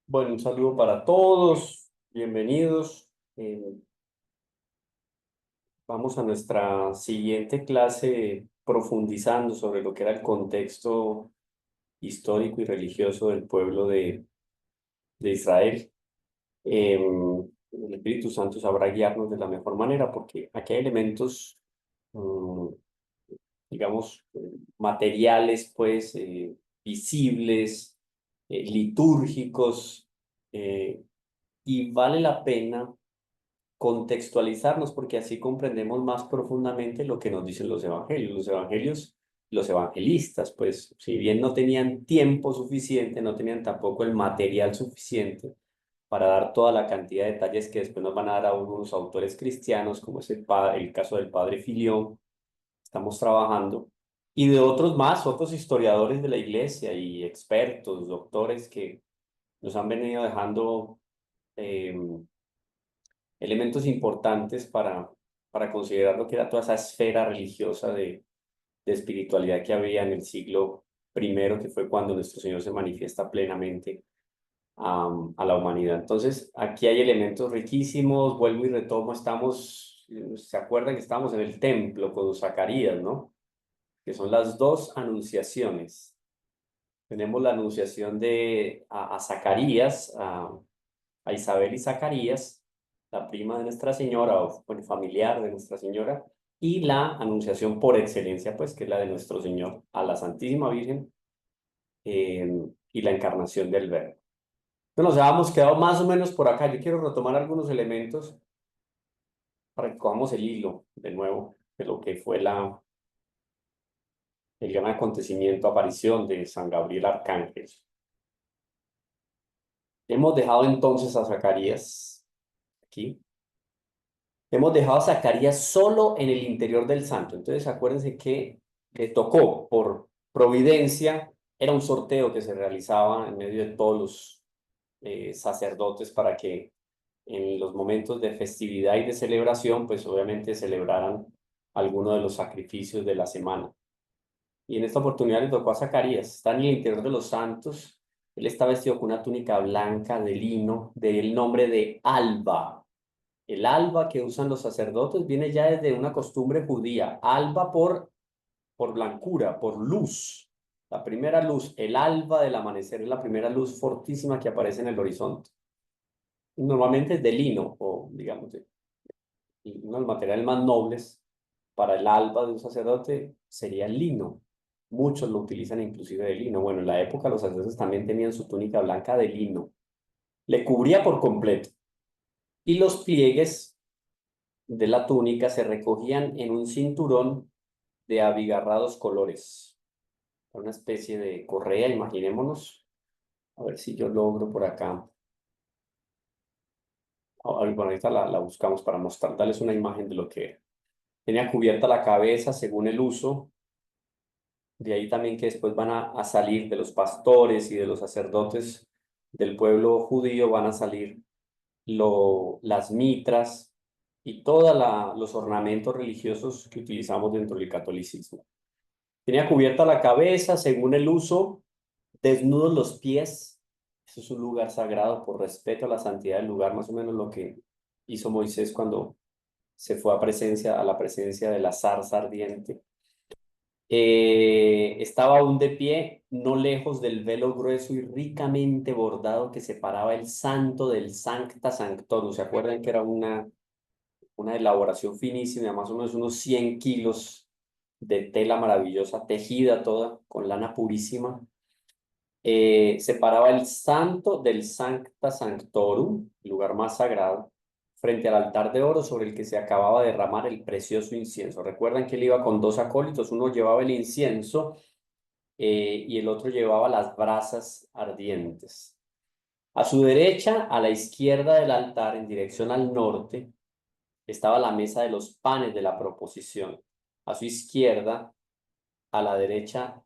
Bueno, un saludo para todos, bienvenidos. Vamos a nuestra siguiente clase profundizando sobre lo que era el contexto histórico y religioso del pueblo de Israel. El Espíritu Santo sabrá guiarnos de la mejor manera porque aquí hay elementos, mm, digamos, materiales, pues, visibles, litúrgicos, y vale la pena contextualizarnos, porque así comprendemos más profundamente lo que nos dicen los evangelios. Los evangelios, los evangelistas, pues, si bien no tenían tiempo suficiente, no tenían tampoco el material suficiente para dar toda la cantidad de detalles que después nos van a dar algunos autores cristianos, como es el caso del padre Filión, estamos trabajando, y de otros más, otros historiadores de la iglesia y expertos, doctores que nos han venido dejando eh, elementos importantes para considerar lo que era toda esa esfera religiosa de espiritualidad que había en el siglo primero, que fue cuando nuestro Señor se manifiesta plenamente a la humanidad. Entonces, aquí hay elementos riquísimos, vuelvo y retomo, se acuerdan que estamos en el templo con Zacarías, ¿no? Que son las dos anunciaciones. Tenemos la anunciación a Zacarías, a Isabel y Zacarías, la prima de Nuestra Señora o bueno, familiar de Nuestra Señora, y la anunciación por excelencia, pues, que es la de nuestro Señor a la Santísima Virgen, eh, y la encarnación del Verbo. Bueno, nos habíamos quedado más o menos por acá. Yo quiero retomar algunos elementos para que cojamos el hilo de nuevo de lo que fue el gran acontecimiento, aparición de San Gabriel Arcángel. Hemos dejado entonces a Zacarías aquí. Hemos dejado a Zacarías solo en el interior del santo. Entonces, acuérdense que le tocó por providencia, era un sorteo que se realizaba en medio de todos los sacerdotes para que en los momentos de festividad y de celebración, pues obviamente celebraran alguno de los sacrificios de la semana. Y en esta oportunidad le tocó a Zacarías, está en el interior de los santos. Él está vestido con una túnica blanca de lino, del nombre de alba. El alba que usan los sacerdotes viene ya desde una costumbre judía. Alba por blancura, por luz. La primera luz, el alba del amanecer es la primera luz fortísima que aparece en el horizonte. Normalmente es de lino o, digamos, uno de los materiales más nobles para el alba de un sacerdote sería el lino. Muchos lo utilizan inclusive de lino. Bueno, en la época los sacerdotes también tenían su túnica blanca de lino. Le cubría por completo. Y los pliegues de la túnica se recogían en un cinturón de abigarrados colores. Una especie de correa, imaginémonos. A ver si yo logro por acá. Bueno, ahorita la buscamos para mostrar, darles una imagen de lo que era. Tenía cubierta la cabeza según el uso. De ahí también que después van a salir de los pastores y de los sacerdotes del pueblo judío, van a salir las mitras y todos los ornamentos religiosos que utilizamos dentro del catolicismo. Tenía cubierta la cabeza según el uso, desnudos los pies. Eso es un lugar sagrado por respeto a la santidad del lugar, más o menos lo que hizo Moisés cuando se fue a la presencia de la zarza ardiente. Estaba aún de pie, no lejos del velo grueso y ricamente bordado que separaba el santo del Sancta Sanctorum. ¿Se acuerdan que era una elaboración finísima, más o menos unos 100 kilos de tela maravillosa, tejida toda con lana purísima? Separaba el santo del Sancta Sanctorum, el lugar más sagrado, frente al altar de oro sobre el que se acababa de derramar el precioso incienso. Recuerdan que él iba con dos acólitos, uno llevaba el incienso, y el otro llevaba las brasas ardientes. A su derecha, a la izquierda del altar, en dirección al norte, estaba la mesa de los panes de la proposición. A su izquierda, a la derecha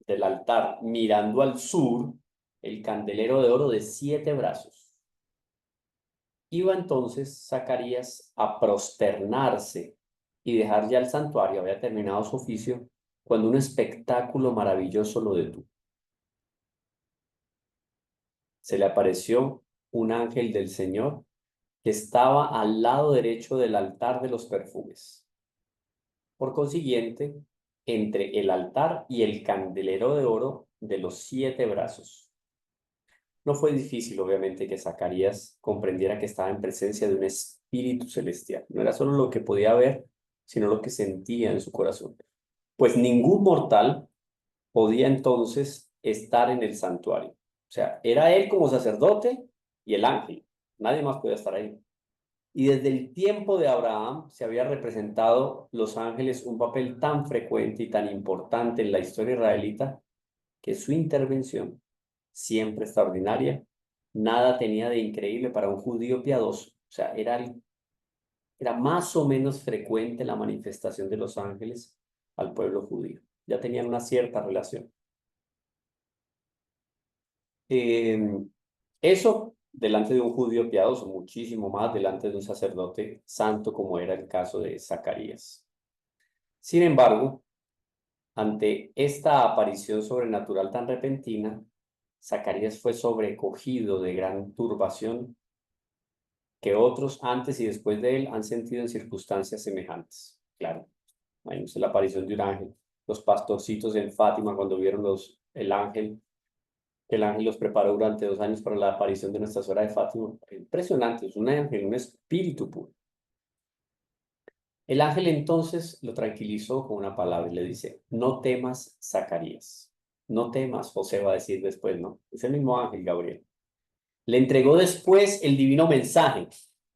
del altar, mirando al sur, el candelero de oro de 7 brazos. Iba entonces Zacarías a prosternarse y dejar ya el santuario, había terminado su oficio, cuando un espectáculo maravilloso lo detuvo. se le apareció un ángel del Señor que estaba al lado derecho del altar de los perfumes. Por consiguiente, entre el altar y el candelero de oro de los 7 brazos. No fue difícil, obviamente, que Zacarías comprendiera que estaba en presencia de un espíritu celestial. No era solo lo que podía ver, sino lo que sentía en su corazón. Pues ningún mortal podía entonces estar en el santuario. O sea, era él como sacerdote y el ángel. Nadie más podía estar ahí. Y desde el tiempo de Abraham se había representado los ángeles un papel tan frecuente y tan importante en la historia israelita que su intervención, siempre extraordinaria, nada tenía de increíble para un judío piadoso. O sea, era más o menos frecuente la manifestación de los ángeles al pueblo judío. Ya tenían una cierta relación. Eso delante de un judío piadoso, muchísimo más delante de un sacerdote santo como era el caso de Zacarías. Sin embargo, ante esta aparición sobrenatural tan repentina, Zacarías fue sobrecogido de gran turbación que otros antes y después de él han sentido en circunstancias semejantes. Claro, imagínense la aparición de un ángel. Los pastorcitos en Fátima cuando vieron el ángel, que el ángel los preparó durante 2 años para la aparición de Nuestra Señora de Fátima. Impresionante, es un ángel, un espíritu puro. El ángel entonces lo tranquilizó con una palabra y le dice, no temas, Zacarías. No temas, José va a decir después, ¿no? Es el mismo ángel, Gabriel. Le entregó después el divino mensaje,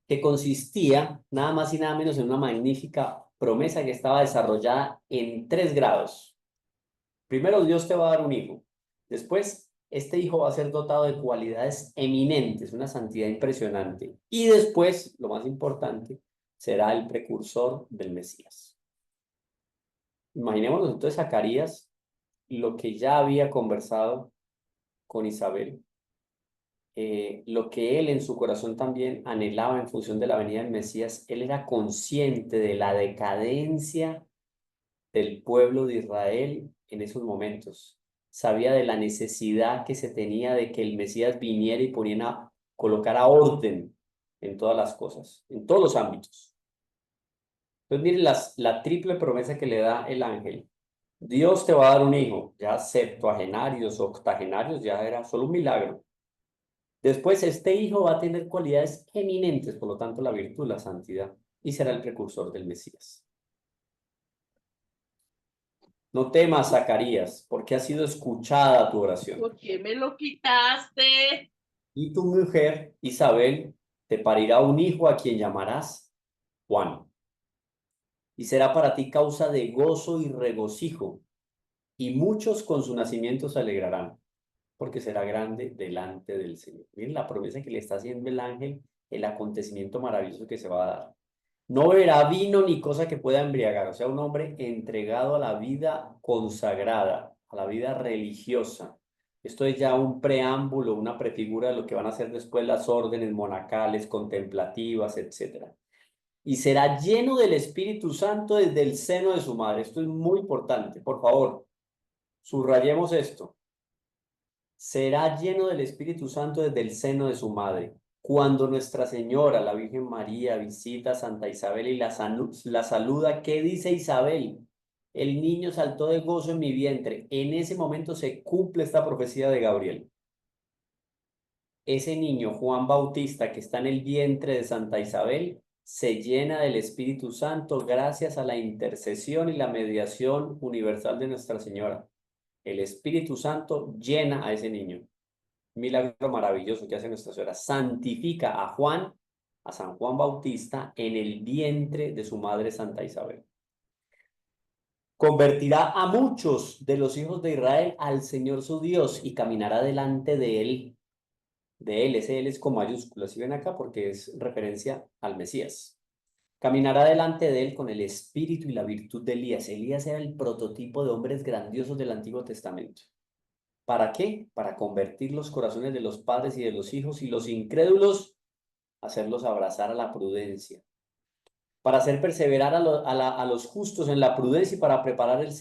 que consistía nada más y nada menos en una magnífica promesa que estaba desarrollada en 3 grados. Primero, Dios te va a dar un hijo. Después, este hijo va a ser dotado de cualidades eminentes, una santidad impresionante. Y después, lo más importante, será el precursor del Mesías. Imaginémonos entonces a Zacarías lo que ya había conversado con Isabel, lo que él en su corazón también anhelaba en función de la venida del Mesías. Él era consciente de la decadencia del pueblo de Israel en esos momentos. Sabía de la necesidad que se tenía de que el Mesías viniera y colocara orden en todas las cosas, en todos los ámbitos. Entonces, miren la triple promesa que le da el ángel. Dios te va a dar un hijo, ya septuagenarios, octogenarios, ya era solo un milagro. Después, este hijo va a tener cualidades eminentes, por lo tanto, la virtud, la santidad, y será el precursor del Mesías. No temas, Zacarías, porque ha sido escuchada tu oración. ¿Por qué me lo quitaste? Y tu mujer, Isabel, te parirá un hijo a quien llamarás Juan. Y será para ti causa de gozo y regocijo, y muchos con su nacimiento se alegrarán, porque será grande delante del Señor. Miren la promesa que le está haciendo el ángel, el acontecimiento maravilloso que se va a dar. No beberá vino ni cosa que pueda embriagar, o sea, un hombre entregado a la vida consagrada, a la vida religiosa. Esto es ya un preámbulo, una prefigura de lo que van a ser después las órdenes monacales, contemplativas, etcétera. Y será lleno del Espíritu Santo desde el seno de su madre. Esto es muy importante, por favor, subrayemos esto. Será lleno del Espíritu Santo desde el seno de su madre. Cuando Nuestra Señora, la Virgen María, visita a Santa Isabel y la saluda, ¿qué dice Isabel? El niño saltó de gozo en mi vientre. En ese momento se cumple esta profecía de Gabriel. Ese niño, Juan Bautista, que está en el vientre de Santa Isabel, se llena del Espíritu Santo gracias a la intercesión y la mediación universal de Nuestra Señora. El Espíritu Santo llena a ese niño. Milagro maravilloso que hace Nuestra Señora. Santifica a Juan, a San Juan Bautista, en el vientre de su madre Santa Isabel. Convertirá a muchos de los hijos de Israel al Señor su Dios y caminará delante de él. Ese él es con mayúsculas. ¿Sí ven acá? Porque es referencia al Mesías. Caminará delante de él con el espíritu y la virtud de Elías. Elías era el prototipo de hombres grandiosos del Antiguo Testamento. ¿Para qué? Para convertir los corazones de los padres y de los hijos y los incrédulos, hacerlos abrazar a la prudencia. Para hacer perseverar a los justos en la prudencia y para preparar al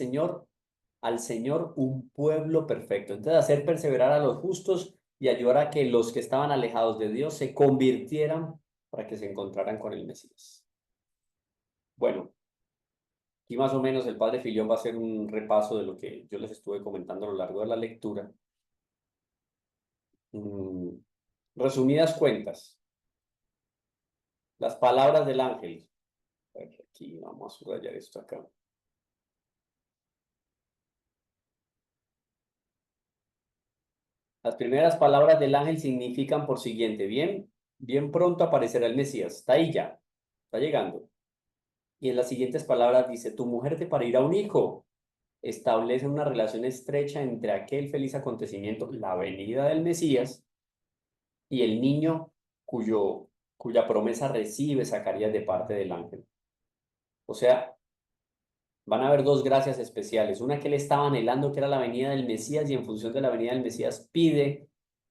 Señor un pueblo perfecto. Entonces, hacer perseverar a los justos y ayudar a que los que estaban alejados de Dios se convirtieran para que se encontraran con el Mesías. Bueno, aquí más o menos el padre Filión va a hacer un repaso de lo que yo les estuve comentando a lo largo de la lectura. Mm, Resumidas cuentas, las palabras del ángel. Aquí vamos a subrayar esto acá. Las primeras palabras del ángel significan por siguiente, bien pronto aparecerá el Mesías. Está ahí ya, está llegando. Y en las siguientes palabras dice, tu mujer te parirá un hijo. Establece una relación estrecha entre aquel feliz acontecimiento, la venida del Mesías, y el niño cuya promesa recibe Zacarías de parte del ángel. O sea, van a haber dos gracias especiales. Una que él estaba anhelando, que era la venida del Mesías, y en función de la venida del Mesías pide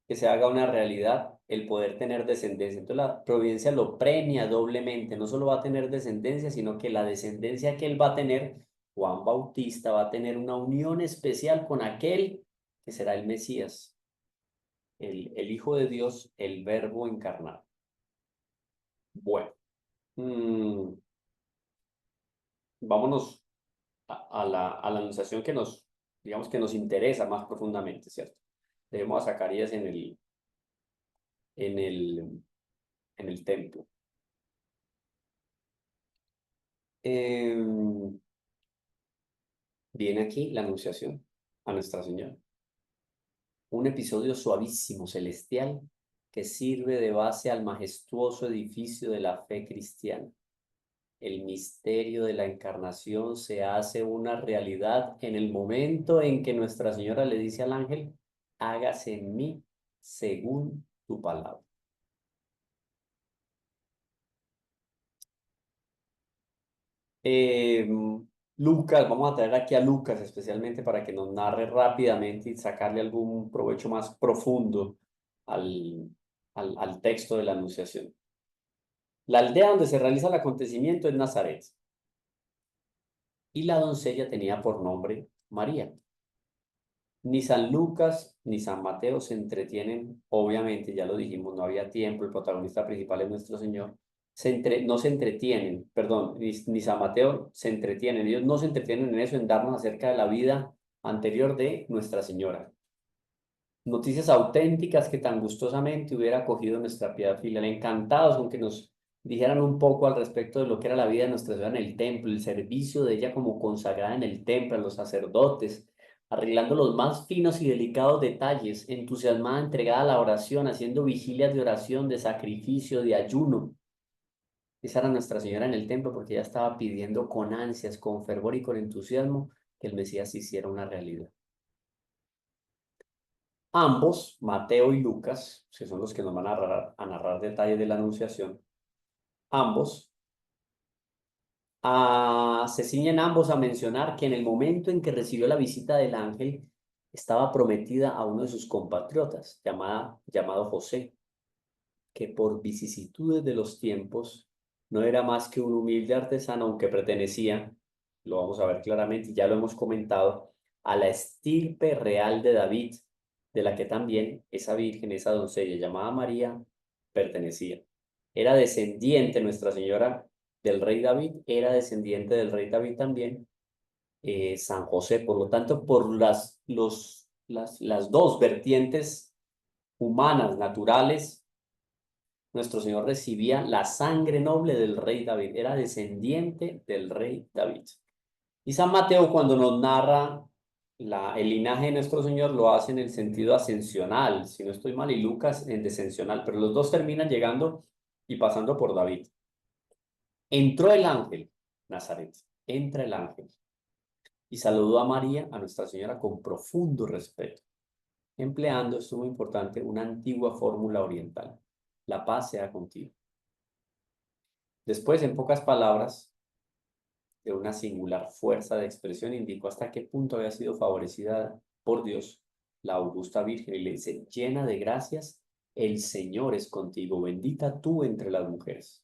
que se haga una realidad el poder tener descendencia. Entonces la providencia lo premia doblemente. No solo va a tener descendencia, sino que la descendencia que él va a tener, Juan Bautista, va a tener una unión especial con aquel que será el Mesías, el Hijo de Dios, el Verbo encarnado. Bueno, vámonos a la anunciación que digamos que nos interesa más profundamente, ¿cierto? Debemos a Zacarías en el, en el templo. Viene aquí la anunciación a Nuestra Señora. Un episodio suavísimo, celestial, que sirve de base al majestuoso edificio de la fe cristiana. El misterio de la encarnación se hace una realidad en el momento en que Nuestra Señora le dice al ángel, hágase en mí según tu palabra. Eh, Lucas, vamos a traer aquí a Lucas especialmente para que nos narre rápidamente y sacarle algún provecho más profundo al, al texto de la Anunciación. La aldea donde se realiza el acontecimiento es Nazaret y la doncella tenía por nombre María. Ni San Lucas ni San Mateo se entretienen, obviamente, ya lo dijimos, no había tiempo, el protagonista principal es nuestro Señor, no se entretienen, perdón, ni San Mateo se entretienen, ellos no se entretienen en eso, en darnos acerca de la vida anterior de Nuestra Señora. Noticias auténticas que tan gustosamente hubiera acogido nuestra piedad filial, encantados con que nos dijeran un poco al respecto de lo que era la vida de Nuestra Señora en el templo, el servicio de ella como consagrada en el templo, a los sacerdotes, arreglando los más finos y delicados detalles, entusiasmada, entregada a la oración, haciendo vigilias de oración, de sacrificio, de ayuno. Esa era Nuestra Señora en el templo porque ella estaba pidiendo con ansias, con fervor y con entusiasmo que el Mesías hiciera una realidad. Ambos, Mateo y Lucas, que son los que nos van a narrar detalles de la Anunciación, ambos se ciñen ambos a mencionar que en el momento en que recibió la visita del ángel, estaba prometida a uno de sus compatriotas, llamado José, que por vicisitudes de los tiempos no era más que un humilde artesano, aunque pertenecía, lo vamos a ver claramente, y ya lo hemos comentado, a la estirpe real de David, de la que también esa virgen, esa doncella llamada María, pertenecía. Era descendiente Nuestra Señora del rey David, era descendiente del rey David también, San José. Por lo tanto, por las dos vertientes humanas, naturales, nuestro Señor recibía la sangre noble del rey David, era descendiente del rey David. Y San Mateo, cuando nos narra el linaje de nuestro Señor, lo hace en el sentido ascensional, si no estoy mal, y Lucas en descensional, pero los dos terminan llegando y pasando por David. Entró el ángel, Nazaret, entra el ángel, y saludó a María, a Nuestra Señora, con profundo respeto, empleando, esto es muy importante, una antigua fórmula oriental. La paz sea contigo. Después, en pocas palabras, de una singular fuerza de expresión, indicó hasta qué punto había sido favorecida por Dios la augusta Virgen y le dice, llena de gracias, el Señor es contigo, bendita tú entre las mujeres.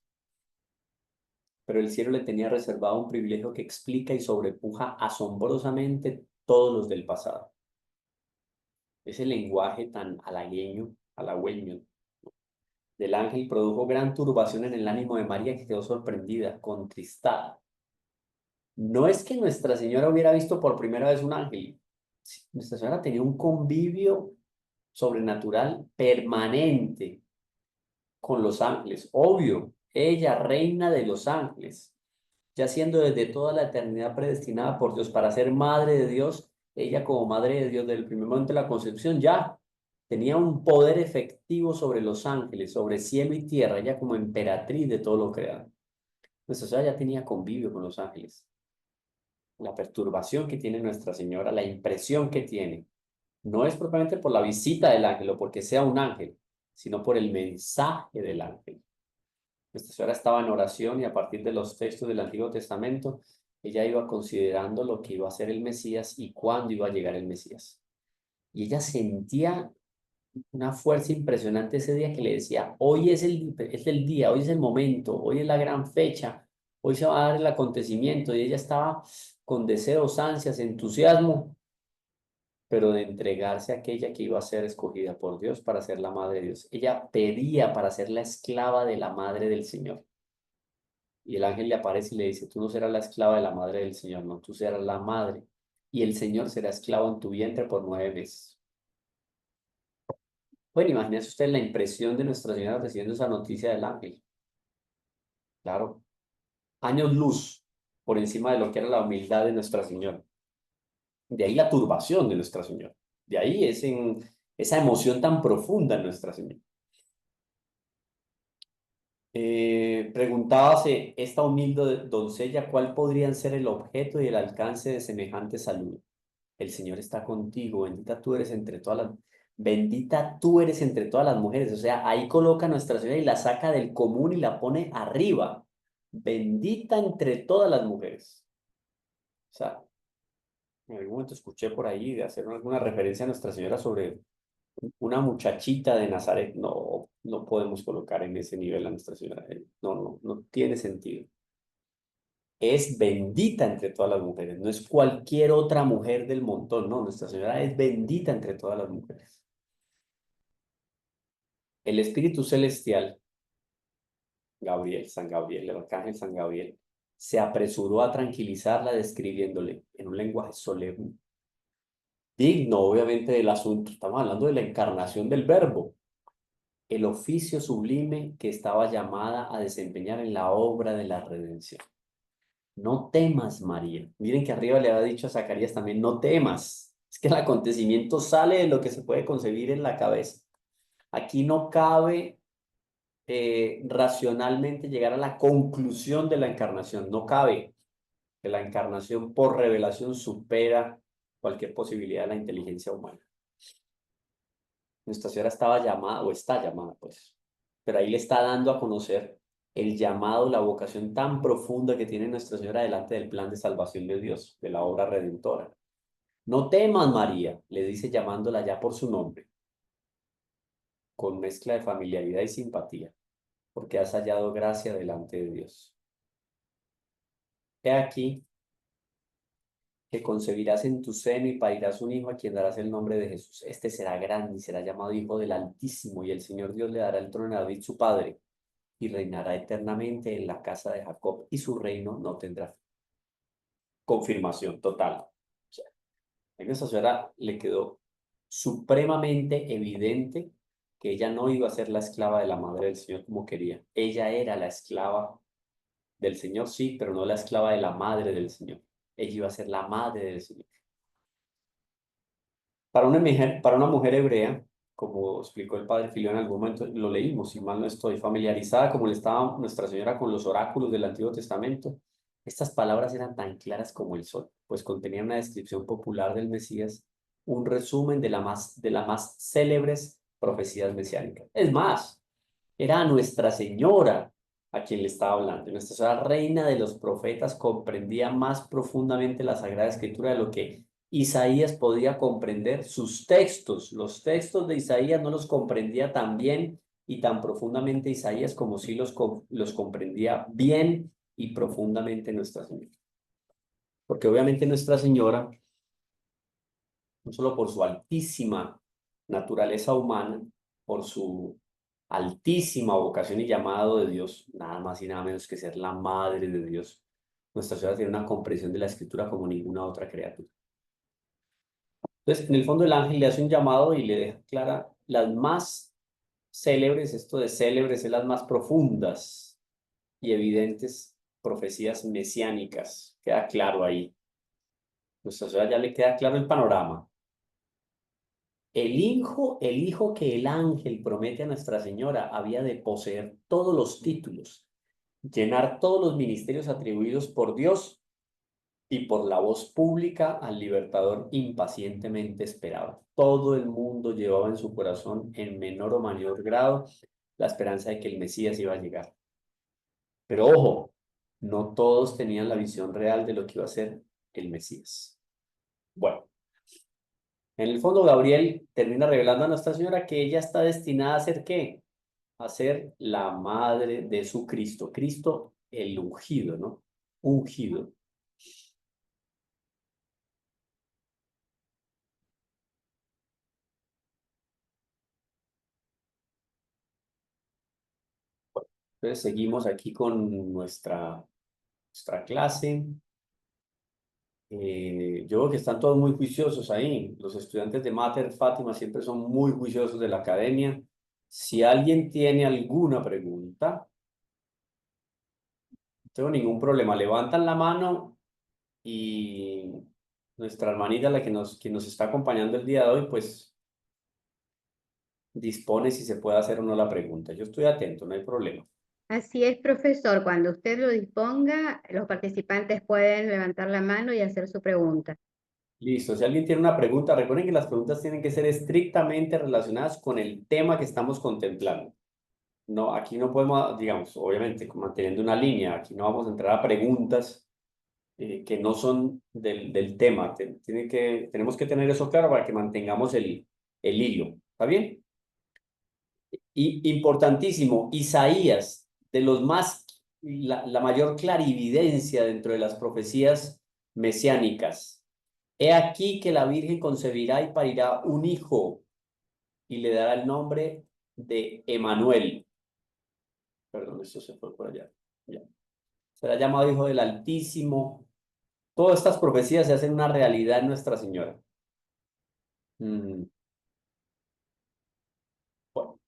Pero el cielo le tenía reservado un privilegio que explica y sobrepuja asombrosamente todos los del pasado. ese lenguaje tan halagüeño del ángel produjo gran turbación en el ánimo de María, que quedó sorprendida, contristada. No es que Nuestra Señora hubiera visto por primera vez un ángel. Sí, Nuestra Señora tenía un convivio sobrenatural permanente con los ángeles. Obvio, ella, reina de los ángeles, ya siendo desde toda la eternidad predestinada por Dios para ser madre de Dios, ella como madre de Dios desde el primer momento de la concepción ya tenía un poder efectivo sobre los ángeles, sobre cielo y tierra, ella como emperatriz de todo lo creado. Nuestra Señora ya tenía convivio con los ángeles. La perturbación que tiene Nuestra Señora, la impresión que tiene, no es propiamente por la visita del ángel o porque sea un ángel, sino por el mensaje del ángel. Nuestra Señora estaba en oración y a partir de los textos del Antiguo Testamento, ella iba considerando lo que iba a ser el Mesías y cuándo iba a llegar el Mesías. Y ella sentía una fuerza impresionante ese día que le decía, hoy es el día, hoy es el momento, hoy es la gran fecha, hoy se va a dar el acontecimiento. Y ella estaba con deseos, ansias, entusiasmo, pero de entregarse a aquella que iba a ser escogida por Dios para ser la madre de Dios. Ella pedía para ser la esclava de la madre del Señor. Y el ángel le aparece y le dice, tú no serás la esclava de la madre del Señor, no, tú serás la madre. Y el Señor será esclavo en tu vientre por 9 meses. Bueno, imagínese usted la impresión de Nuestra Señora recibiendo esa noticia del ángel. Claro, años luz por encima de lo que era la humildad de Nuestra Señora. De ahí la turbación de Nuestra Señora. De ahí esa emoción tan profunda en Nuestra Señora. Preguntábase esta humilde doncella cuál podrían ser el objeto y el alcance de semejante saludo. El Señor está contigo, bendita tú eres entre todas las mujeres. O sea, ahí coloca a Nuestra Señora y la saca del común y la pone arriba. Bendita entre todas las mujeres. O sea, en algún momento escuché por ahí de hacer alguna referencia a Nuestra Señora sobre una muchachita de Nazaret. No, no podemos colocar en ese nivel a Nuestra Señora. No, no, no tiene sentido. Es bendita entre todas las mujeres, no es cualquier otra mujer del montón, no, Nuestra Señora es bendita entre todas las mujeres. El Espíritu Celestial, Gabriel, San Gabriel, el arcángel San Gabriel, se apresuró a tranquilizarla describiéndole en un lenguaje solemne, digno obviamente del asunto, estamos hablando de la encarnación del Verbo, el oficio sublime que estaba llamada a desempeñar en la obra de la redención. No temas, María. Miren que arriba le había dicho a Zacarías también, no temas. Es que el acontecimiento sale de lo que se puede concebir en la cabeza. Aquí no cabe racionalmente llegar a la conclusión de la encarnación. No cabe que la encarnación por revelación supera cualquier posibilidad de la inteligencia humana. Nuestra Señora estaba llamada, o está llamada, pues, pero ahí le está dando a conocer el llamado, la vocación tan profunda que tiene Nuestra Señora delante del plan de salvación de Dios, de la obra redentora. No temas, María, le dice llamándola ya por su nombre, con mezcla de familiaridad y simpatía, porque has hallado gracia delante de Dios. He aquí que concebirás en tu seno y parirás un hijo a quien darás el nombre de Jesús. Este será grande y será llamado Hijo del Altísimo, y el Señor Dios le dará el trono a David su padre, y reinará eternamente en la casa de Jacob, y su reino no tendrá fin. Confirmación total. O sea, a esa señora le quedó supremamente evidente que ella no iba a ser la esclava de la madre del Señor como quería. Ella era la esclava del Señor, sí, pero no la esclava de la madre del Señor. Ella iba a ser la madre del Señor. Para una mujer hebrea, como explicó el padre Filio en algún momento, lo leímos, si mal no estoy, familiarizada como le estaba Nuestra Señora con los oráculos del Antiguo Testamento, estas palabras eran tan claras como el sol, pues contenían una descripción popular del Mesías, un resumen de las más célebres profecías mesiánicas. Es más, era a Nuestra Señora a quien le estaba hablando. Nuestra Señora, reina de los profetas, comprendía más profundamente la Sagrada Escritura de lo que Isaías podía comprender. Sus textos, los textos de Isaías no los comprendía tan bien y tan profundamente Isaías como sí los comprendía bien y profundamente Nuestra Señora. Porque obviamente Nuestra Señora, no solo por su altísima naturaleza humana, por su altísima vocación y llamado de Dios, nada más y nada menos que ser la madre de Dios. Nuestra Señora tiene una comprensión de la Escritura como ninguna otra criatura. Entonces, en el fondo, el ángel le hace un llamado y le deja clara las más célebres, esto de célebres es las más profundas y evidentes profecías mesiánicas. Queda claro ahí. Nuestra Señora ya le queda claro el panorama. El hijo que el ángel promete a Nuestra Señora había de poseer todos los títulos, llenar todos los ministerios atribuidos por Dios y por la voz pública al libertador impacientemente esperaba. Todo el mundo llevaba en su corazón, en menor o mayor grado, la esperanza de que el Mesías iba a llegar. Pero ojo, no todos tenían la visión real de lo que iba a ser el Mesías. Bueno, en el fondo Gabriel termina revelando a Nuestra Señora que ella está destinada a ser ¿qué? A ser la madre de su Cristo. Cristo el ungido, ¿no? Ungido. Entonces seguimos aquí con nuestra clase. Yo creo que están todos muy juiciosos ahí. Los estudiantes de Mater Fátima siempre son muy juiciosos de la academia. Si alguien tiene alguna pregunta, no tengo ningún problema. Levantan la mano y nuestra hermanita, quien nos está acompañando el día de hoy, pues dispone si se puede hacer o no la pregunta. Yo estoy atento, no hay problema. Así es, profesor. Cuando usted lo disponga, los participantes pueden levantar la mano y hacer su pregunta. Listo, si alguien tiene una pregunta, recuerden que las preguntas tienen que ser estrictamente relacionadas con el tema que estamos contemplando. No, aquí no podemos, digamos, obviamente, manteniendo una línea, aquí no vamos a entrar a preguntas que no son del tema. Tenemos que tener eso claro para que mantengamos el hilo. ¿Está bien? Y importantísimo, Isaías, de los más, la mayor clarividencia dentro de las profecías mesiánicas. He aquí que la Virgen concebirá y parirá un hijo y le dará el nombre de Emanuel. Perdón, esto se fue por allá. Ya. Será llamado Hijo del Altísimo. Todas estas profecías se hacen una realidad en Nuestra Señora. Mm, bueno,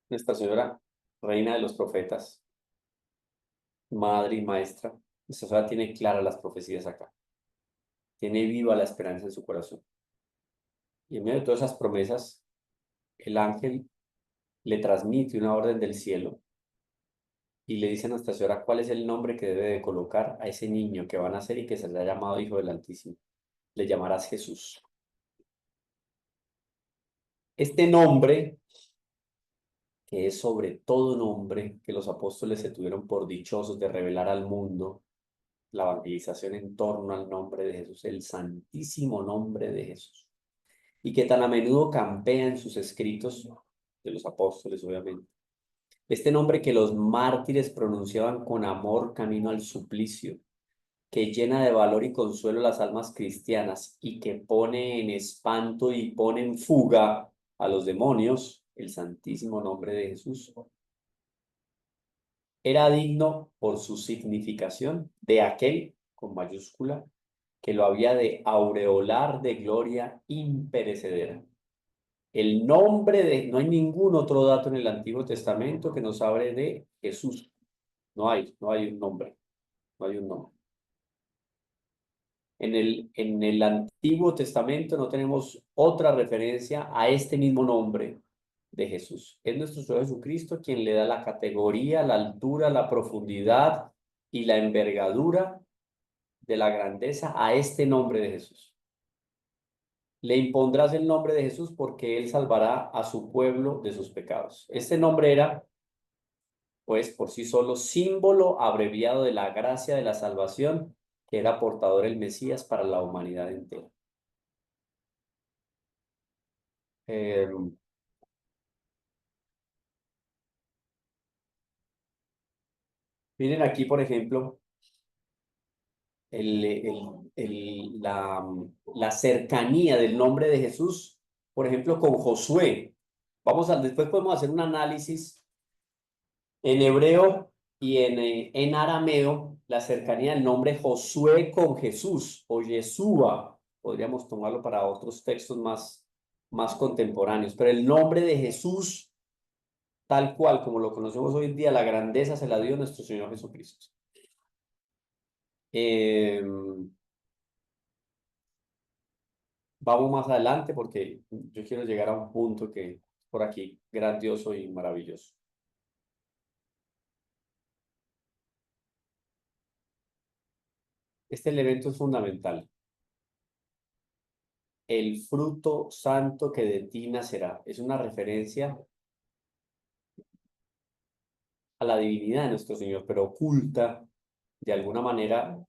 Nuestra Señora, Reina de los Profetas, Madre y Maestra. Nuestra Señora tiene claras las profecías acá. Tiene viva la esperanza en su corazón. Y en medio de todas esas promesas, el ángel le transmite una orden del cielo y le dice a Nuestra Señora cuál es el nombre que debe de colocar a ese niño que va a nacer y que será llamado Hijo del Altísimo. Le llamarás Jesús. Este nombre, que es sobre todo nombre que los apóstoles se tuvieron por dichosos de revelar al mundo, la evangelización en torno al nombre de Jesús, el santísimo nombre de Jesús, y que tan a menudo campea en sus escritos de los apóstoles, obviamente. Este nombre que los mártires pronunciaban con amor camino al suplicio, que llena de valor y consuelo las almas cristianas y que pone en espanto y pone en fuga a los demonios, el santísimo nombre de Jesús. Era digno por su significación de aquel, con mayúscula, que lo había de aureolar de gloria imperecedera. El nombre de, no hay ningún otro dato en el Antiguo Testamento que nos hable de Jesús. No hay un nombre, no hay un nombre. En el Antiguo Testamento no tenemos otra referencia a este mismo nombre de Jesús. Es nuestro Señor Jesucristo quien le da la categoría, la altura, la profundidad y la envergadura de la grandeza a este nombre de Jesús. Le impondrás el nombre de Jesús porque él salvará a su pueblo de sus pecados. Este nombre era, pues, por sí solo símbolo abreviado de la gracia de la salvación que era portador el Mesías para la humanidad entera. Eh, Miren aquí, por ejemplo, la cercanía del nombre de Jesús, por ejemplo, con Josué. Después podemos hacer un análisis en hebreo y en arameo, la cercanía del nombre Josué con Jesús o Yeshua. Podríamos tomarlo para otros textos más contemporáneos, pero el nombre de Jesús, tal cual como lo conocemos hoy en día, la grandeza se la dio nuestro Señor Jesucristo. Vamos más adelante porque yo quiero llegar a un punto que por aquí, grandioso y maravilloso. Este elemento es fundamental. El fruto santo que de ti nacerá. Es una referencia a la divinidad de nuestro Señor, pero oculta de alguna manera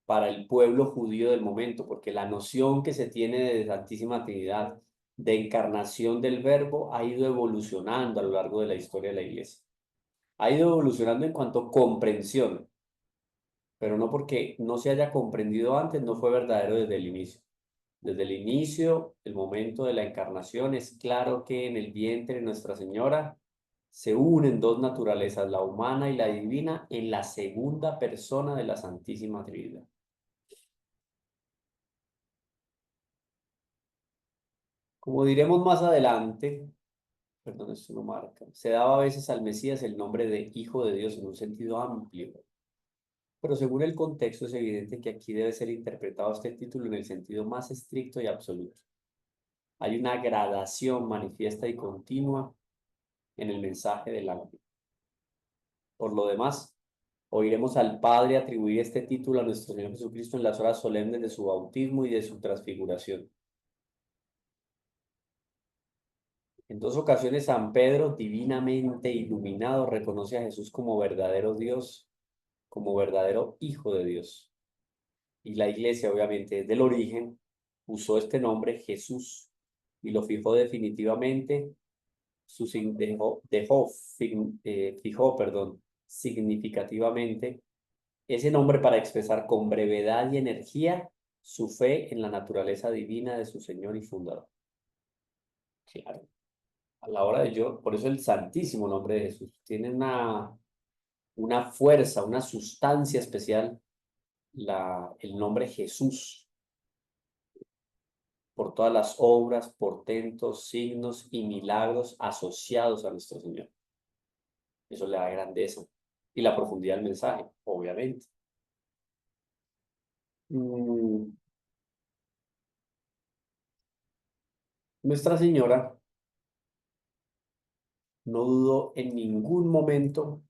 para el pueblo judío del momento, porque la noción que se tiene de Santísima Trinidad, de encarnación del Verbo, ha ido evolucionando a lo largo de la historia de la Iglesia. Ha ido evolucionando en cuanto a comprensión, pero no porque no se haya comprendido antes, no fue verdadero desde el inicio. Desde el inicio, el momento de la encarnación, es claro que en el vientre de Nuestra Señora se unen dos naturalezas, la humana y la divina, en la segunda persona de la Santísima Trinidad. Como diremos más adelante, perdón, esto no marca, se daba a veces al Mesías el nombre de Hijo de Dios en un sentido amplio, pero según el contexto es evidente que aquí debe ser interpretado este título en el sentido más estricto y absoluto. Hay una gradación manifiesta y continua en el mensaje del ángel. Por lo demás, oiremos al Padre atribuir este título a nuestro Señor Jesucristo en las horas solemnes de su bautismo y de su transfiguración. En dos ocasiones, San Pedro, divinamente iluminado, reconoce a Jesús como verdadero Dios, como verdadero Hijo de Dios. Y la Iglesia, obviamente, desde el origen, usó este nombre Jesús y lo fijó definitivamente, fijó, perdón, significativamente ese nombre para expresar con brevedad y energía su fe en la naturaleza divina de su Señor y Fundador. Claro, a la hora de yo, por eso el santísimo nombre de Jesús tiene una fuerza, una sustancia especial, el nombre Jesús, por todas las obras, portentos, signos y milagros asociados a nuestro Señor. Eso le da grandeza y la profundidad del mensaje, obviamente. Nuestra Señora no dudó en ningún momento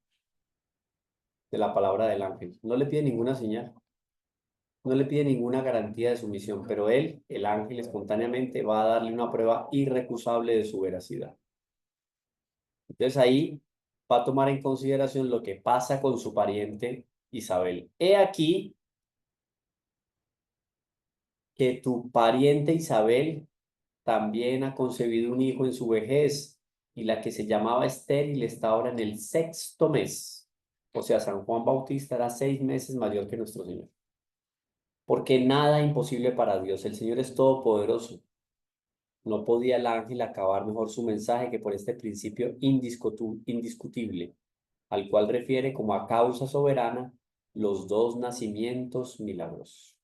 de la palabra del ángel. No le pide ninguna señal, no le pide ninguna garantía de sumisión, pero él, el ángel, espontáneamente va a darle una prueba irrecusable de su veracidad. Entonces ahí va a tomar en consideración lo que pasa con su pariente Isabel. He aquí que tu pariente Isabel también ha concebido un hijo en su vejez, y la que se llamaba estéril está ahora en el 6º mes. O sea, San Juan Bautista era 6 meses mayor que nuestro Señor. Porque nada imposible para Dios. El Señor es todopoderoso. No podía el ángel acabar mejor su mensaje que por este principio indiscutible, al cual refiere como a causa soberana los dos nacimientos milagrosos.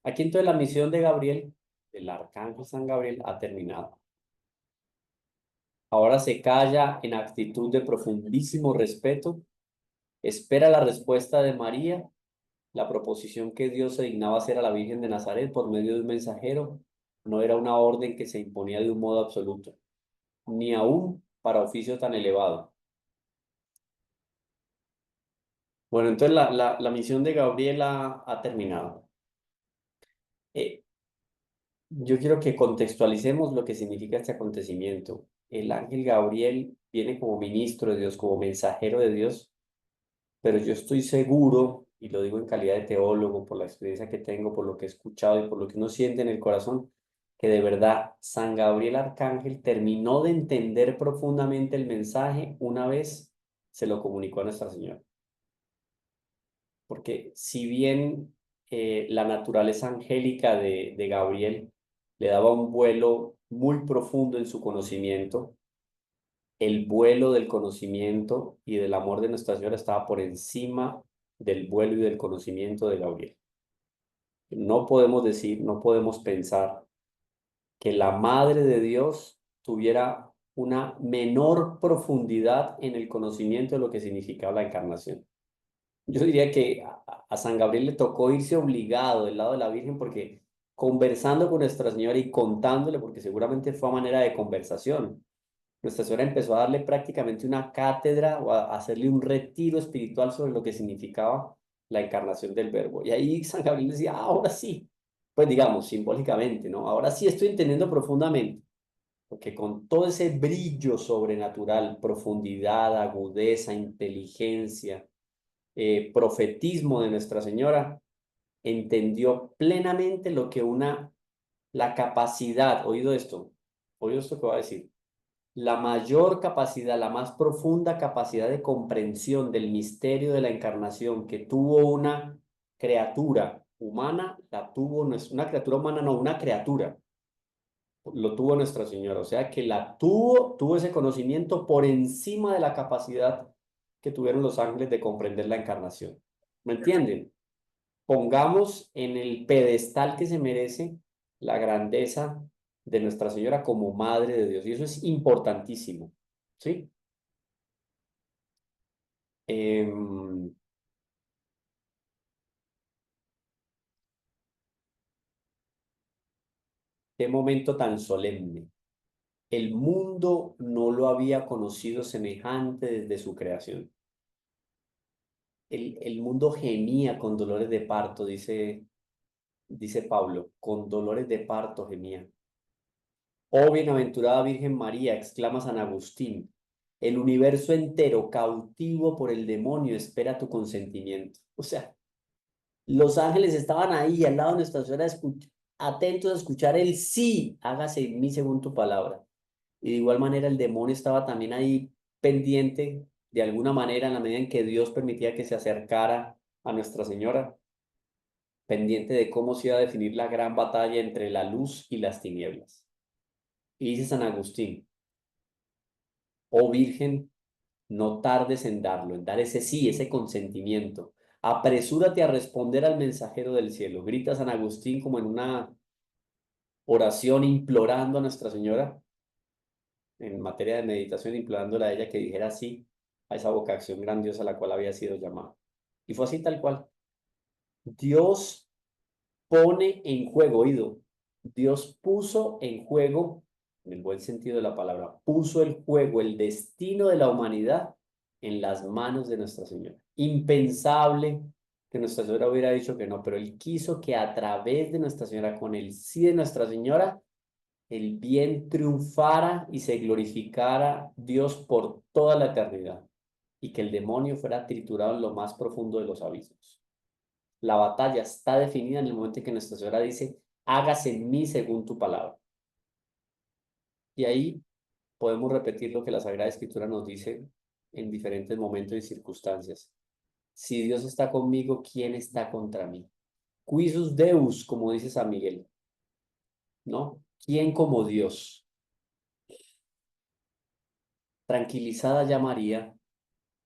Aquí entonces la misión de Gabriel, del arcángel San Gabriel, ha terminado. Ahora se calla en actitud de profundísimo respeto, espera la respuesta de María, la proposición que Dios se dignaba hacer a la Virgen de Nazaret por medio de un mensajero no era una orden que se imponía de un modo absoluto, ni aún para oficio tan elevado. Bueno, entonces la misión de Gabriel ha terminado. Yo quiero que contextualicemos lo que significa este acontecimiento. El ángel Gabriel viene como ministro de Dios, como mensajero de Dios, pero yo estoy seguro, y lo digo en calidad de teólogo, por la experiencia que tengo, por lo que he escuchado y por lo que uno siente en el corazón, que de verdad San Gabriel Arcángel terminó de entender profundamente el mensaje una vez se lo comunicó a Nuestra Señora. porque si bien la naturaleza angélica de Gabriel le daba un vuelo muy profundo en su conocimiento, el vuelo del conocimiento y del amor de Nuestra Señora estaba por encima del vuelo y del conocimiento de Gabriel. No podemos decir, no podemos pensar que la Madre de Dios tuviera una menor profundidad en el conocimiento de lo que significaba la encarnación. Yo diría que a San Gabriel le tocó irse obligado del lado de la Virgen porque conversando con Nuestra Señora y contándole, porque seguramente fue a manera de conversación, Nuestra Señora empezó a darle prácticamente una cátedra o a hacerle un retiro espiritual sobre lo que significaba la encarnación del Verbo. Y ahí San Gabriel decía, "Ah, ahora sí, pues digamos, simbólicamente, ¿no? Ahora sí estoy entendiendo profundamente, porque con todo ese brillo sobrenatural, profundidad, agudeza, inteligencia, profetismo de Nuestra Señora, entendió plenamente lo que la capacidad, oído esto que voy a decir, la mayor capacidad, la más profunda capacidad de comprensión del misterio de la encarnación que tuvo una criatura humana, la tuvo, no es una criatura humana, no, una criatura, lo tuvo Nuestra Señora, o sea que tuvo ese conocimiento por encima de la capacidad que tuvieron los ángeles de comprender la encarnación. ¿Me entienden? Pongamos en el pedestal que se merece la grandeza de Nuestra Señora como Madre de Dios. Y eso es importantísimo, ¿sí? Em, qué momento tan solemne. El mundo no lo había conocido semejante desde su creación. El mundo gemía con dolores de parto, dice Pablo, con dolores de parto gemía. Oh bienaventurada Virgen María, exclama San Agustín, el universo entero, cautivo por el demonio, espera tu consentimiento. O sea, los ángeles estaban ahí al lado de Nuestra Señora, atentos a escuchar el sí, hágase en mí según tu palabra. Y de igual manera el demonio estaba también ahí pendiente, de alguna manera, en la medida en que Dios permitía que se acercara a Nuestra Señora, pendiente de cómo se iba a definir la gran batalla entre la luz y las tinieblas. Y dice San Agustín, oh Virgen, no tardes en darlo, en dar ese sí, ese consentimiento. Apresúrate a responder al mensajero del cielo. Grita San Agustín como en una oración implorando a Nuestra Señora, en materia de meditación, implorándola a ella que dijera sí a esa vocación grandiosa a la cual había sido llamada. Y fue así tal cual. Dios pone en juego, oído, Dios puso en juego, en el buen sentido de la palabra, puso el juego, el destino de la humanidad en las manos de Nuestra Señora. Impensable que Nuestra Señora hubiera dicho que no, pero Él quiso que a través de Nuestra Señora, con el sí de Nuestra Señora, el bien triunfara y se glorificara Dios por toda la eternidad y que el demonio fuera triturado en lo más profundo de los abismos. La batalla está definida en el momento en que Nuestra Señora dice, hágase en mí según tu palabra. Y ahí podemos repetir lo que la Sagrada Escritura nos dice en diferentes momentos y circunstancias. Si Dios está conmigo, ¿quién está contra mí? Cuisus Deus, como dice San Miguel, ¿no? ¿Quién como Dios? Tranquilizada ya María,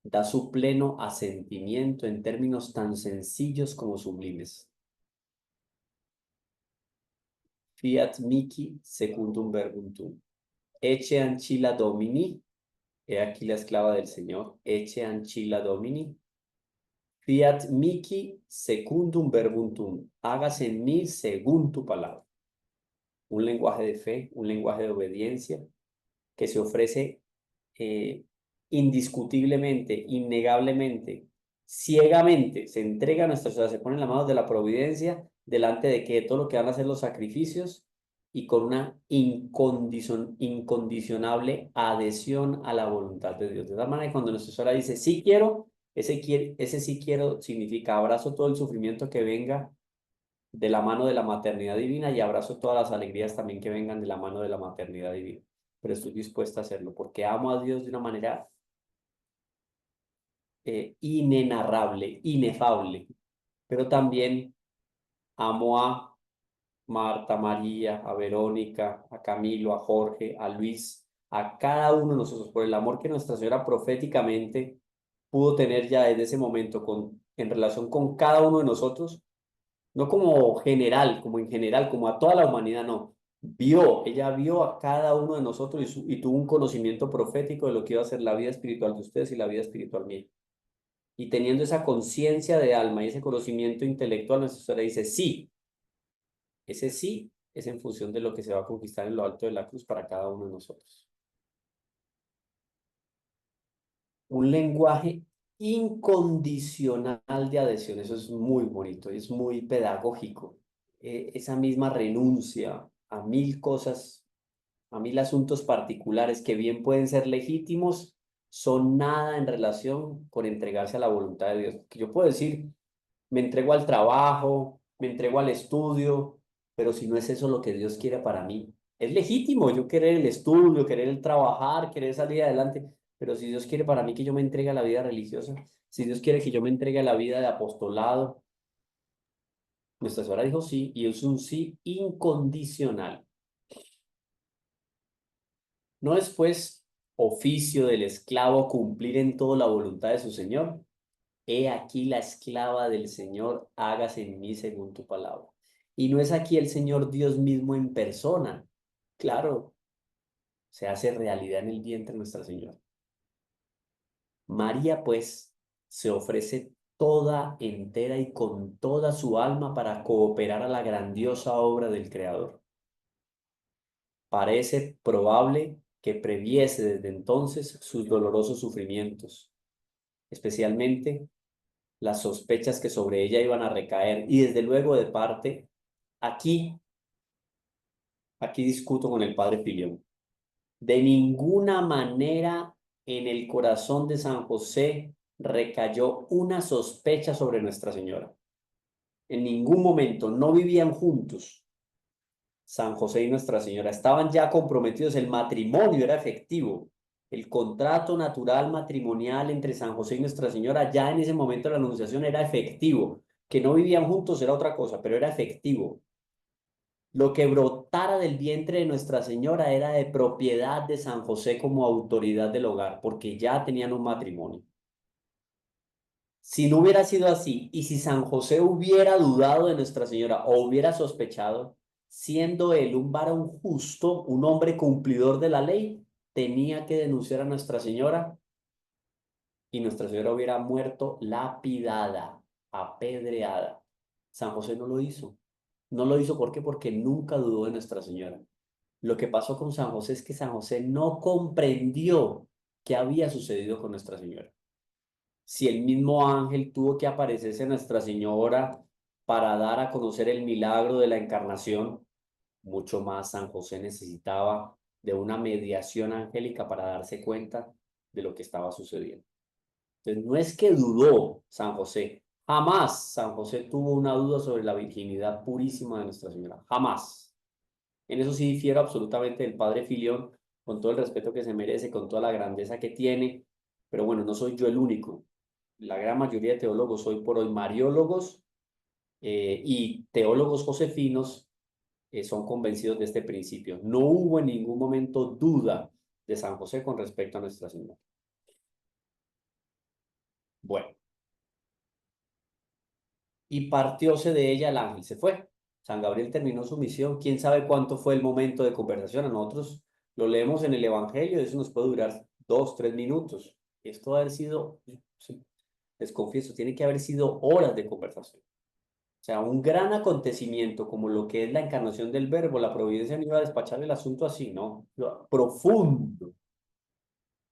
da su pleno asentimiento en términos tan sencillos como sublimes. Fiat mihi secundum verbum tuum. Ecce ancilla Domini, he aquí la esclava del Señor, ecce ancilla Domini, fiat mihi secundum verbum tuum, hágase en mí según tu palabra. Un lenguaje de fe, un lenguaje de obediencia que se ofrece eh, indiscutiblemente, innegablemente, ciegamente, se entrega a Nuestra Señora, se pone en las manos de la providencia, delante de que todo lo que van a hacer los sacrificios y con una incondicionable adhesión a la voluntad de Dios. De tal manera que cuando Nuestra Señora dice sí quiero, ese sí quiero significa abrazo todo el sufrimiento que venga de la mano de la maternidad divina y abrazo todas las alegrías también que vengan de la mano de la maternidad divina. Pero estoy dispuesta a hacerlo porque amo a Dios de una manera inenarrable, inefable. pero también amo a Marta, María, a Verónica, a Camilo, a Jorge, a Luis, a cada uno de nosotros, por el amor que Nuestra Señora proféticamente pudo tener ya desde ese momento en relación con cada uno de nosotros, no como general, como en general, como a toda la humanidad, no. Ella vio a cada uno de nosotros y tuvo un conocimiento profético de lo que iba a ser la vida espiritual de ustedes y la vida espiritual mía. Y teniendo esa conciencia de alma y ese conocimiento intelectual, Nuestra Señora dice, sí, ese sí es en función de lo que se va a conquistar en lo alto de la cruz para cada uno de nosotros. Un lenguaje incondicional de adhesión, eso es muy bonito, es muy pedagógico. Esa misma renuncia a mil cosas, a mil asuntos particulares que bien pueden ser legítimos, son nada en relación con entregarse a la voluntad de Dios. Que yo puedo decir, me entrego al trabajo, me entrego al estudio, pero si no es eso lo que Dios quiere para mí, es legítimo yo querer el estudio, querer el trabajar, querer salir adelante, pero si Dios quiere para mí que yo me entregue a la vida religiosa, si Dios quiere que yo me entregue a la vida de apostolado, Nuestra Señora dijo sí, y es un sí incondicional. ¿No es pues oficio del esclavo cumplir en todo la voluntad de su Señor? He aquí la esclava del Señor, hágase en mí según tu palabra. Y no es aquí el Señor Dios mismo en persona. Claro, se hace realidad en el vientre de Nuestra Señora. María, pues, se ofrece toda entera y con toda su alma para cooperar a la grandiosa obra del Creador. Parece probable que previese desde entonces sus dolorosos sufrimientos, especialmente las sospechas que sobre ella iban a recaer y desde luego de parte, aquí, aquí discuto con el padre Filión, de ninguna manera en el corazón de San José recayó una sospecha sobre Nuestra Señora. En ningún momento, no vivían juntos. San José y Nuestra Señora estaban ya comprometidos, el matrimonio era efectivo. El contrato natural matrimonial entre San José y Nuestra Señora ya en ese momento de la Anunciación era efectivo. Que no vivían juntos era otra cosa, pero era efectivo. Lo que brotara del vientre de Nuestra Señora era de propiedad de San José como autoridad del hogar, porque ya tenían un matrimonio. Si no hubiera sido así, y si San José hubiera dudado de Nuestra Señora o hubiera sospechado, siendo él un varón justo, un hombre cumplidor de la ley, tenía que denunciar a Nuestra Señora y Nuestra Señora hubiera muerto lapidada, apedreada. San José no lo hizo. No lo hizo, ¿por qué? Porque nunca dudó de Nuestra Señora. Lo que pasó con San José es que San José no comprendió qué había sucedido con Nuestra Señora. Si el mismo ángel tuvo que aparecerse a Nuestra Señora para dar a conocer el milagro de la encarnación, mucho más San José necesitaba de una mediación angélica para darse cuenta de lo que estaba sucediendo. Entonces, no es que dudó San José, jamás San José tuvo una duda sobre la virginidad purísima de Nuestra Señora, jamás. En eso sí difiero absolutamente del padre Filión, con todo el respeto que se merece, con toda la grandeza que tiene, pero bueno, no soy yo el único. La gran mayoría de teólogos hoy por hoy, mariólogos y teólogos josefinos, son convencidos de este principio. No hubo en ningún momento duda de San José con respecto a Nuestra Señora. Bueno, y partióse de ella el ángel, se fue. San Gabriel terminó su misión. ¿Quién sabe cuánto fue el momento de conversación? A nosotros lo leemos en el Evangelio, eso nos puede durar 2, 3 minutos. Esto ha haber sido, sí, les confieso, tiene que haber sido horas de conversación. O sea, un gran acontecimiento como lo que es la encarnación del Verbo, la providencia no iba a despachar el asunto así, ¿no? Profundo.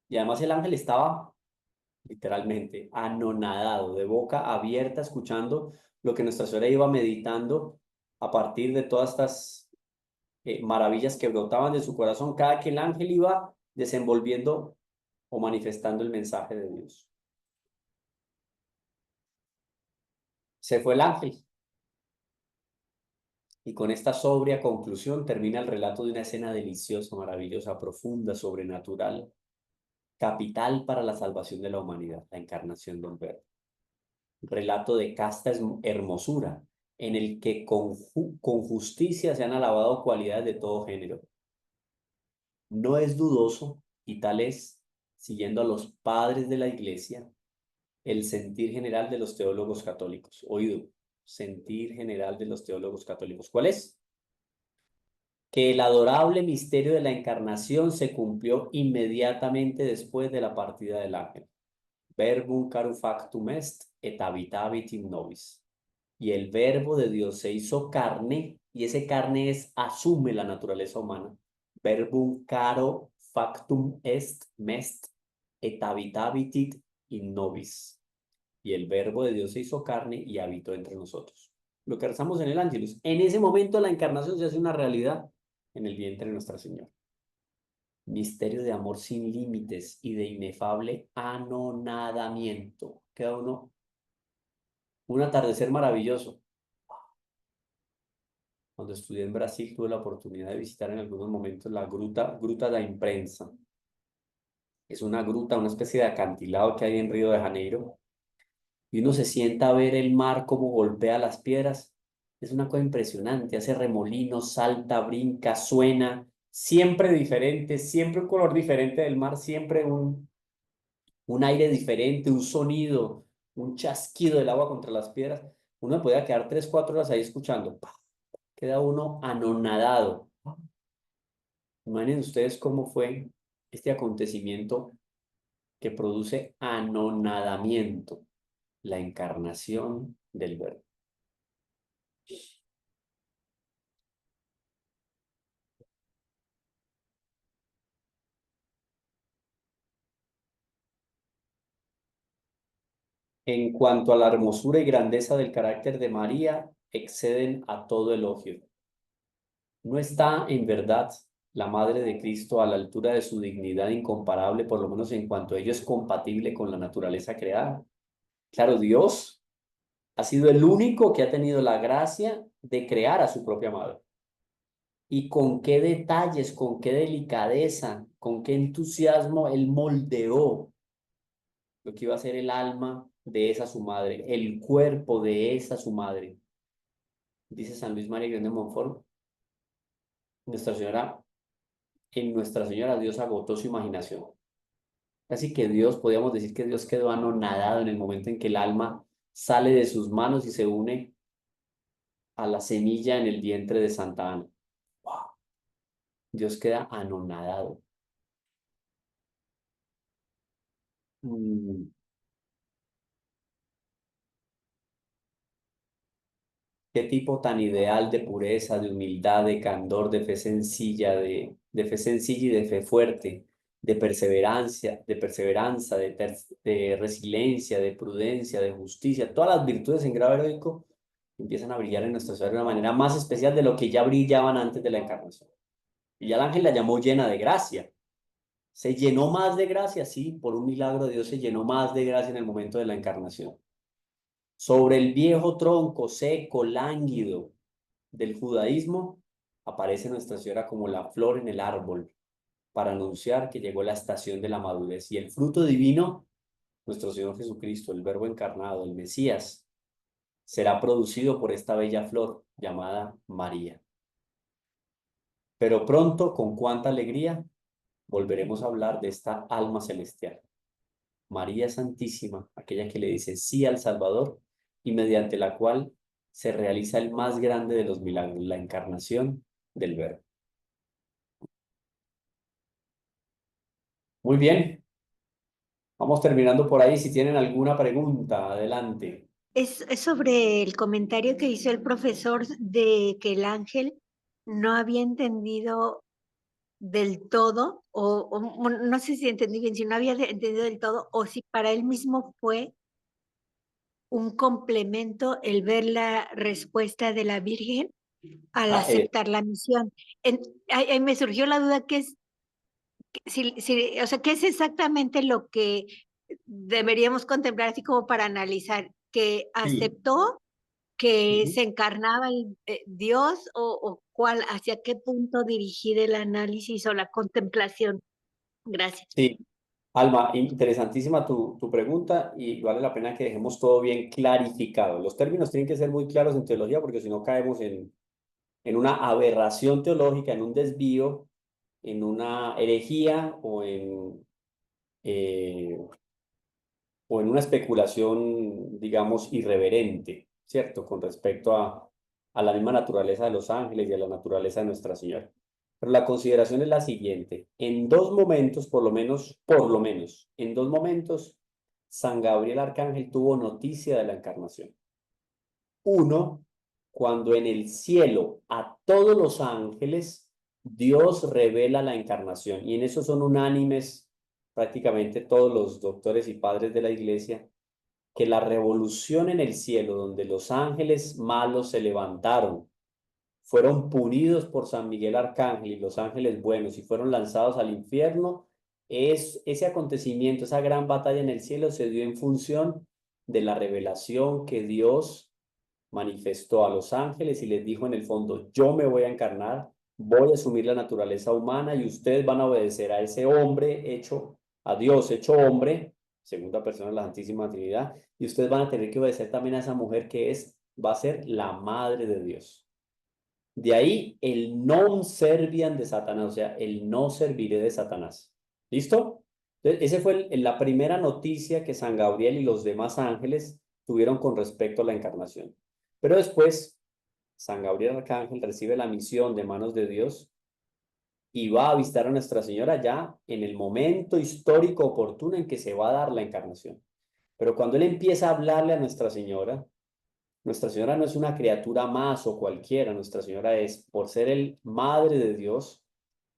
Y además el ángel estaba literalmente anonadado, de boca abierta, escuchando lo que Nuestra Señora iba meditando a partir de todas estas maravillas que brotaban de su corazón, cada que el ángel iba desenvolviendo o manifestando el mensaje de Dios. Se fue el ángel. Y con esta sobria conclusión termina el relato de una escena deliciosa, maravillosa, profunda, sobrenatural, capital para la salvación de la humanidad, la encarnación del Verbo. relato de casta hermosura, en el que con justicia se han alabado cualidades de todo género. No es dudoso, y tal es, siguiendo a los padres de la Iglesia, el sentir general de los teólogos católicos. Oído, sentir general de los teólogos católicos. ¿Cuál es? Que el adorable misterio de la encarnación se cumplió inmediatamente después de la partida del ángel. Verbum carufactum est et habitavit in nobis. Y el verbo de Dios se hizo carne, y ese carne asume la naturaleza humana. Verbum caro factum est mest et habitavit in nobis. Y el verbo de Dios se hizo carne y habitó entre nosotros. Lo que rezamos en el Ángelus. En ese momento la encarnación se hace una realidad en el vientre de Nuestra Señora. Misterio de amor sin límites y de inefable anonadamiento. Queda uno un atardecer maravilloso. Cuando estudié en Brasil tuve la oportunidad de visitar en algunos momentos la Gruta da Imprensa. Es una gruta, una especie de acantilado que hay en Río de Janeiro. Y uno se sienta a ver el mar cómo golpea las piedras. Es una cosa impresionante, hace remolinos, salta, brinca, suena, siempre diferente, siempre un color diferente del mar, siempre un aire diferente, un sonido, un chasquido del agua contra las piedras. Uno podía quedar 3, 4 horas ahí escuchando. Queda uno anonadado. Imaginen ustedes cómo fue este acontecimiento que produce anonadamiento, la encarnación del Verbo. En cuanto a la hermosura y grandeza del carácter de María, exceden a todo elogio. No está, en verdad, la Madre de Cristo a la altura de su dignidad incomparable, por lo menos en cuanto ello es compatible con la naturaleza creada. Claro, Dios ha sido el único que ha tenido la gracia de crear a su propia madre. Y con qué detalles, con qué delicadeza, con qué entusiasmo él moldeó lo que iba a ser el alma de esa su madre, el cuerpo de esa su madre. Dice San Luis María Grande de Montfort, en Nuestra Señora Dios agotó su imaginación. Así que Dios, podríamos decir que Dios quedó anonadado en el momento en que el alma sale de sus manos y se une a la semilla en el vientre de Santa Ana. ¡Wow! Dios queda anonadado. Qué tipo tan ideal de pureza, de humildad, de candor, de fe sencilla, de fe sencilla y de fe fuerte, de perseverancia, de perseveranza, de resiliencia, de prudencia, de justicia. Todas las virtudes en grado heroico empiezan a brillar en nuestra sociedad de una manera más especial de lo que ya brillaban antes de la encarnación. Y ya el ángel la llamó llena de gracia. Se llenó más de gracia, sí, por un milagro de Dios se llenó más de gracia en el momento de la encarnación. Sobre el viejo tronco seco, lánguido del judaísmo, aparece Nuestra Señora como la flor en el árbol para anunciar que llegó la estación de la madurez. Y el fruto divino, nuestro Señor Jesucristo, el Verbo encarnado, el Mesías, será producido por esta bella flor llamada María. Pero pronto, con cuánta alegría, volveremos a hablar de esta alma celestial. María Santísima, aquella que le dice sí al Salvador y mediante la cual se realiza el más grande de los milagros, la encarnación del Verbo. Muy bien, vamos terminando por ahí. Si tienen alguna pregunta, adelante. Es sobre el comentario que hizo el profesor de que el ángel no había entendido del todo, o no sé si entendí bien, si no había entendido del todo, o si para él mismo fue un complemento el ver la respuesta de la Virgen al aceptar la misión. Ahí me surgió la duda, ¿qué es, o sea, qué es exactamente lo que deberíamos contemplar así como para analizar? ¿Que aceptó que se encarnaba el Dios o cuál, hacia qué punto dirigir el análisis o la contemplación? Gracias. Sí, Alma, interesantísima tu pregunta y vale la pena que dejemos todo bien clarificado. Los términos tienen que ser muy claros en teología porque si no caemos en una aberración teológica, en un desvío, en una herejía eh, o en una especulación, digamos, irreverente, ¿cierto? Con respecto a la misma naturaleza de los ángeles y a la naturaleza de Nuestra Señora. Pero la consideración es la siguiente. En dos momentos, por lo menos, en dos momentos, San Gabriel Arcángel tuvo noticia de la encarnación. Uno, cuando en el cielo a todos los ángeles Dios revela la encarnación. Y en eso son unánimes prácticamente todos los doctores y padres de la iglesia, que la revolución en el cielo, donde los ángeles malos se levantaron, fueron punidos por San Miguel Arcángel y los ángeles buenos y fueron lanzados al infierno, ese acontecimiento, esa gran batalla en el cielo se dio en función de la revelación que Dios manifestó a los ángeles y les dijo en el fondo, yo me voy a encarnar, voy a asumir la naturaleza humana y ustedes van a obedecer a ese hombre hecho, a Dios hecho hombre, segunda persona de la Santísima Trinidad, y ustedes van a tener que obedecer también a esa mujer que va a ser la madre de Dios. De ahí el non serviam de Satanás, o sea, el no serviré de Satanás. ¿Listo? Entonces, esa fue la primera noticia que San Gabriel y los demás ángeles tuvieron con respecto a la encarnación. Pero después, San Gabriel Arcángel recibe la misión de manos de Dios y va a visitar a Nuestra Señora ya en el momento histórico oportuno en que se va a dar la encarnación. Pero cuando él empieza a hablarle a Nuestra Señora no es una criatura más o cualquiera, Nuestra Señora es, por ser el Madre de Dios,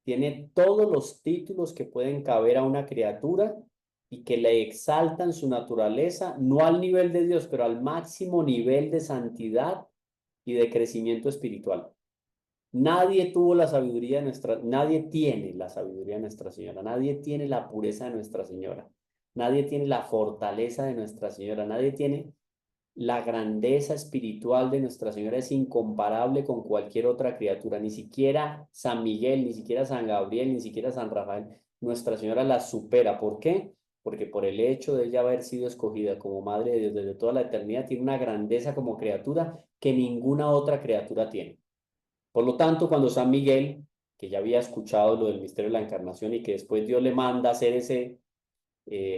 tiene todos los títulos que pueden caber a una criatura y que le exaltan su naturaleza, no al nivel de Dios, pero al máximo nivel de santidad y de crecimiento espiritual. Nadie tuvo la sabiduría de nadie tiene la sabiduría de Nuestra Señora, nadie tiene la pureza de Nuestra Señora, nadie tiene la fortaleza de Nuestra Señora, nadie tiene la grandeza espiritual de Nuestra Señora, es incomparable con cualquier otra criatura, ni siquiera San Miguel, ni siquiera San Gabriel, ni siquiera San Rafael. Nuestra Señora la supera. ¿Por qué? Porque por el hecho de ella haber sido escogida como Madre de Dios desde toda la eternidad, tiene una grandeza como criatura que ninguna otra criatura tiene. Por lo tanto, cuando San Miguel, que ya había escuchado lo del misterio de la encarnación y que después Dios le manda a hacer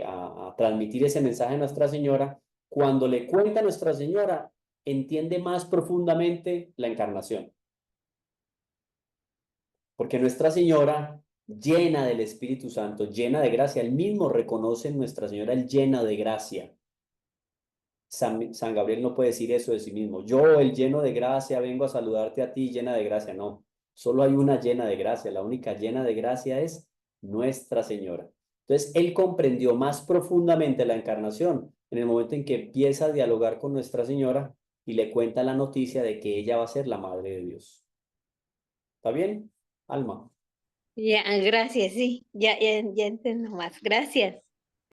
a transmitir ese mensaje a Nuestra Señora, cuando le cuenta a Nuestra Señora, entiende más profundamente la encarnación. Porque Nuestra Señora, llena del Espíritu Santo, llena de gracia, él mismo reconoce en Nuestra Señora el lleno de gracia. San Gabriel no puede decir eso de sí mismo. Yo, el lleno de gracia, vengo a saludarte a ti, llena de gracia. No, solo hay una llena de gracia. La única llena de gracia es Nuestra Señora. Entonces, él comprendió más profundamente la encarnación en el momento en que empieza a dialogar con Nuestra Señora y le cuenta la noticia de que ella va a ser la Madre de Dios. ¿Está bien, Alma? Ya, gracias, sí, ya entiendo más. Gracias.